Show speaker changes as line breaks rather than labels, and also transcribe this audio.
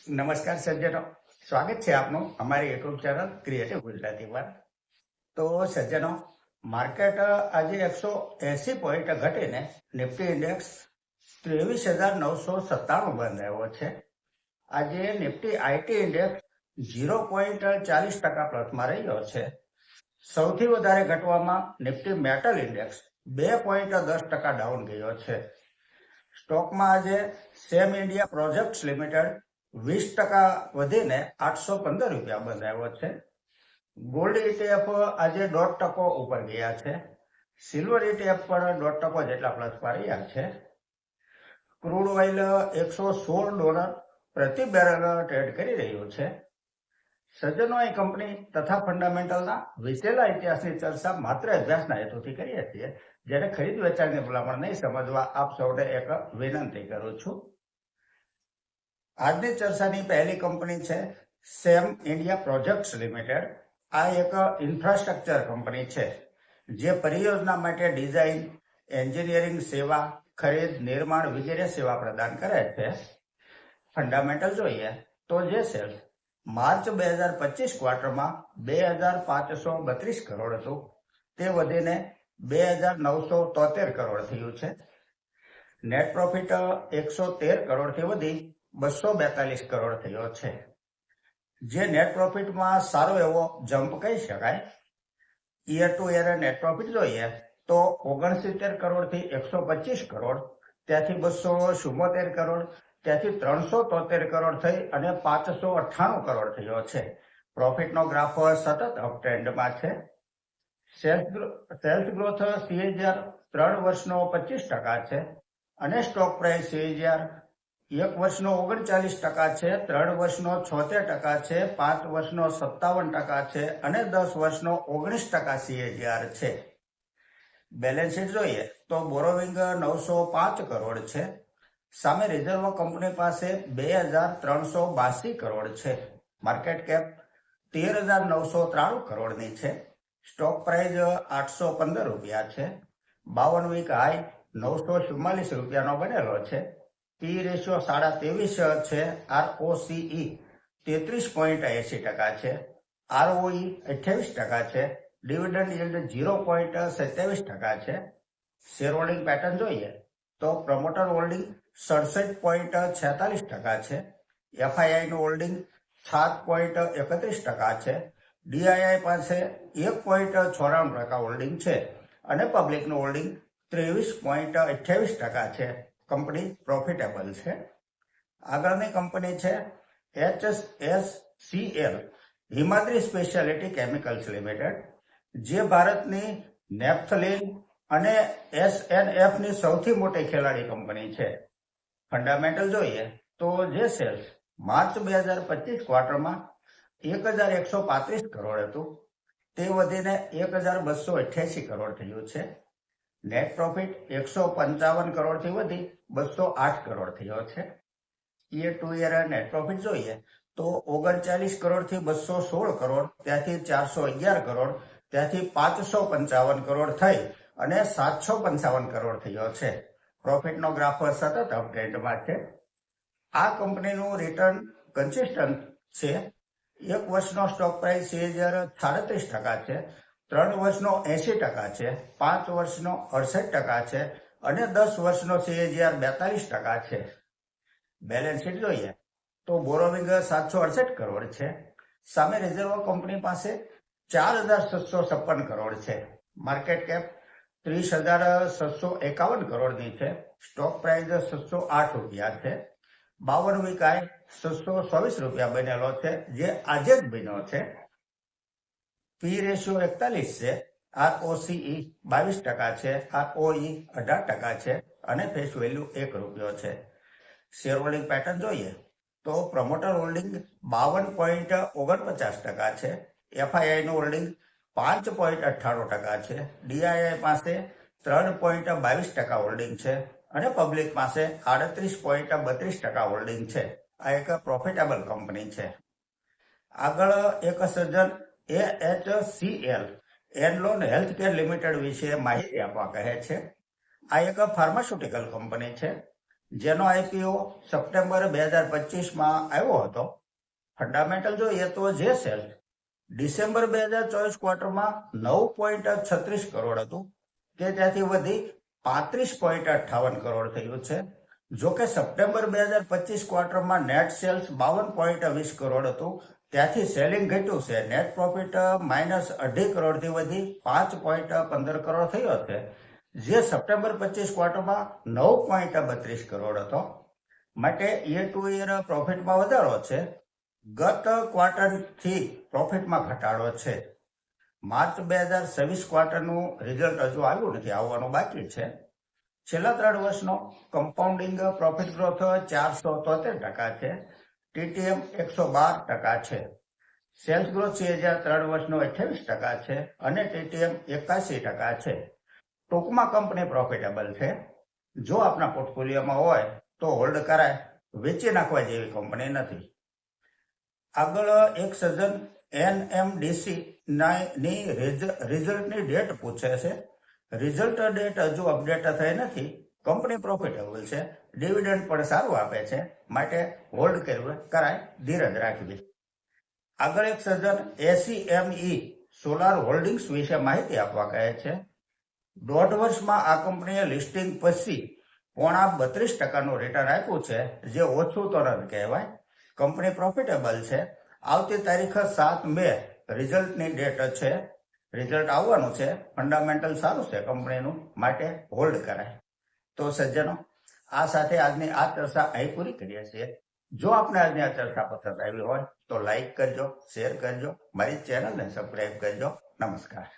નમસ્કાર સજ્જનો, સ્વાગત છે આપનું અમારી યુટ્યુબ ચેનલ ક્રિએટિવ ગુજરાતી પર. તો સજ્જનો, માર્કેટ આજે 180 પોઈન્ટ ઘટીને નિફ્ટી ઇન્ડેક્સ 23,997 બંધ આવ્યો છે. આજે નિફ્ટી આઈટી ઇન્ડેક્સ 0.40% પ્લસમાં રહ્યો છે. સૌથી વધારે ઘટવામાં નિફ્ટી મેટલ ઇન્ડેક્સ 2.10% ડાઉન ગયો છે. સ્ટોકમાં આજે સેમ ઇન્ડિયા પ્રોજેક્ટ્સ લિમિટેડ 20% વધીને 815 રૂપિયા બંધ આવ્યો છે. ગોલ્ડ ETF આજે 1.5% ઉપર ગયા છે. સિલ્વર ETF પણ 1.5% જેટલા પ્લસમાં રહ્યા છે. ક્રૂડ ઓઇલ $116 પ્રતિ બેરલ ટ્રેડ કરી રહ્યું છે. સજ્જનો, એ કંપની તથા ફંડામેન્ટલના વિશેલા ઇતિહાસની ચર્ચા માત્ર અભ્યાસના હેતુથી કરીએ છીએ, જેને ખરીદ વેચાણની ભલામણ નહીં સમજવા આપ સૌને એક વિનંતી કરું છું. આજની ચર્ચાની પહેલી કંપની છે સેમ ઇન્ડિયા પ્રોજેક્ટ્સ લિમિટેડ. આ એક ઇન્ફ્રાસ્ટ્રક્ચર કંપની છે જે પરિયોજના માટે ડિઝાઇન, એન્જિનિયરિંગ સેવા, ખરીદ, નિર્માણ વગેરે સેવા પ્રદાન કરે છે. ફંડામેન્ટલ જોઈએ તો જે સેલ્સ માર્ચ 2025 ક્વાર્ટરમાં 2,532 કરોડ હતું, તે વધીને 2,973 કરોડ થયું છે. નેટ પ્રોફિટ 113 કરોડથી વધી 242 કરોડ થયો છે, જે નેટ પ્રોફિટમાં સારો એવો જમ્પ કહી શકાય. Year to year net profit જોઈએ તો 69 કરોડથી 125 કરોડ, ત્યાંથી 274 કરોડ, ત્યાંથી 373 કરોડ થઈ અને 598 કરોડ થયો છે. પ્રોફિટનો ગ્રાફ સતત અપટ્રેન્ડમાં છે. સેલ્સ ગ્રોથ CAGR 3 વર્ષનો 25% છે અને સ્ટોક પ્રાઇસ CAGR 1 વર્ષનો 39% છે, 3 વર્ષનો 76% છે, 5 વર્ષનો 57% છે અને 10 વર્ષનો 19% CAGR છે. બેલેન્સ શીટ જોઈએ તો બોરોવિંગ 905 કરોડ છે. સામે રિઝર્વ કંપની પાસે 2,382 કરોડ છે. માર્કેટ કેપ 13,993 કરોડની છે. સ્ટોક પ્રાઇસ 815 રૂપિયા છે. 52 વીક હાઈ 944 રૂપિયાનો બનેલો છે. પી રેશિયો 23.5 છે. ROCE 33.80% છે. ROE 28% છે. ડિવિડન્ડ yield 0.27% છે. શેર હોલ્ડિંગ પેટર્ન જોઈએ તો પ્રમોટર હોલ્ડિંગ 67.46% છે. FII નું હોલ્ડિંગ 7.31% છે. DII પાસે 1.94% હોલ્ડિંગ છે અને પબ્લિકનું હોલ્ડિંગ 23.28% છે. કંપની પ્રોફિટેબલ છે. આગળની કંપની છે HSCL હિમાદ્રી સ્પેશિયાલિટી કેમિકલ્સ લિમિટેડ, જે ભારતની નેપ્થલિન અને SNF ની સૌથી મોટી ખેલાડી કંપની છે. ફંડામેન્ટલ જોઈએ તો જે સેલ્સ માર્ચ 2025 ક્વાર્ટરમાં 1,135 કરોડ હતું, તે વધીને 1,288 કરોડ થયું છે. નેટ પ્રોફિટ 155 કરોડથી વધી 208 કરોડ થયો છે. Year to year net profit જોઈએ તો 39 કરોડથી 216 કરોડ, ત્યાંથી 411 કરોડ, ત્યાંથી 555 કરોડ થઈ અને 755 કરોડ થયો છે. પ્રોફિટનો ગ્રાફ સતત અપટ્રેન્ડમાં છે. આ કંપનીનું રિટર્ન કન્સિસ્ટન્ટ છે. 1 વર્ષનો સ્ટોક પ્રાઇસ CAGR 37% છે, 3 વર્ષનો 80% છે, 5 વર્ષનો 68% છે અને 10 વર્ષનો CAGR 42% છે. બેલેન્સ શીટ જોઈએ તો બોરોવિંગ 768 કરોડ છે. સામે રિઝર્વ કંપની પાસે 4,756 કરોડ છે. માર્કેટ કેપ 30,651 કરોડની છે. સ્ટોક પ્રાઇસ 608 રૂપિયા છે. 52 વીક હાઈ 624 રૂપિયા બનેલો છે, જે આજે જ બન્યો છે. પી રેશિયો 41 છે. ROCE 22% છે. ROE 18% છે અને ફેસ વેલ્યુ 1 રૂપિયો છે. શેર હોલ્ડિંગ પેટર્ન જોઈએ તો પ્રમોટર હોલ્ડિંગ 52.49% છે. FII નું હોલ્ડિંગ 5.98% છે. DII પાસે 3.22% હોલ્ડિંગ છે અને પબ્લિક પાસે 38.32% હોલ્ડિંગ છે. આ એક પ્રોફિટેબલ કંપની છે. આગળ એક સજ્જન AHCL એનલોન હેલ્થકેર લિમિટેડ વિશે માહિતી આપવા કહે છે. આ એક ફાર્માસ્યુટિકલ કંપની છે. જેનો આઈપીઓ સપ્ટેમ્બર 2025માં આવ્યો હતો. ફંડામેન્ટલ જોઈએ તો જે સેલ ડિસેમ્બર 2024 ક્વાર્ટરમાં 9.36 કરોડ હતું તે ત્યાંથી વધી 35.58 કરોડ થયું છે. જો કે સપ્ટેમ્બર 2025 ક્વાર્ટરમાં નેટ સેલ્સ 52.20 કરોડ હતું ત્યાંથી સેલિંગ ઘટ્યું છે. નેટ પ્રોફિટ -2.5 કરોડથી વધી 5.15 કરોડ થયો છે, જે સપ્ટેમ્બર 25 ક્વાર્ટરમાં 9.32 કરોડ હતો. માટે યર ટુ યર પ્રોફિટમાં વધારો છે. ગત ક્વાર્ટરથી પ્રોફિટમાં ઘટાડો છે. માર્ચ 2026 ક્વાર્ટરનું રિઝલ્ટ હજુ આવ્યું નથી, આવવાનું બાકી છે. છેલ્લા 3 વર્ષનો કમ્પાઉન્ડિંગ પ્રોફિટ ગ્રોથ 473% છે. ટીટીએમ 112% છે. સેલ્સ ગ્રોથ CAGR 3 વર્ષનો 28% છે અને ટીટીએમ 81% છે. ટૂંકમાં કંપની પ્રોફિટેબલ છે. જો આપના પોર્ટફોલિયોમાં હોય તો હોલ્ડ કરાય, વેચી નાખવા જેવી કંપની નથી. આગળ એક સજ્જન NMDC ની રિઝલ્ટની ડેટ પૂછે છે. રિઝલ્ટ ડેટ હજુ અપડેટ થઈ નથી. કંપની પ્રોફિટેબલ છે, ડિવિડન્ડ પણ સારું આપે છે, માટે હોલ્ડ કરવું કરાય, ધીરજ રાખવી. આગળ એક સજ્જન ACME સોલાર હોલ્ડિંગ્સ વિશે માહિતી આપવા કહે છે. 1.5 વર્ષમાં આ કંપનીએ લિસ્ટિંગ પછી 32% રિટર્ન આપ્યું છે, જે ઓછું તો નથી કહેવાય. કંપની પ્રોફિટેબલ છે. આવતી તારીખ 7 મે રિઝલ્ટની ડેટ છે. રિઝલ્ટ આવવાનું છે. ફંડામેન્ટલ સારું છે કંપનીનું, માટે હોલ્ડ કરાય. તો સજ્જનો, આ સાથે આજની આ ચર્ચા અહીં પૂરી કરીએ છીએ. જો આપને આજની આ ચર્ચા પસંદ આવી હોય તો લાઈક કરજો, શેર કરજો, મારી ચેનલને સબસ્ક્રાઈબ કરજો. નમસ્કાર.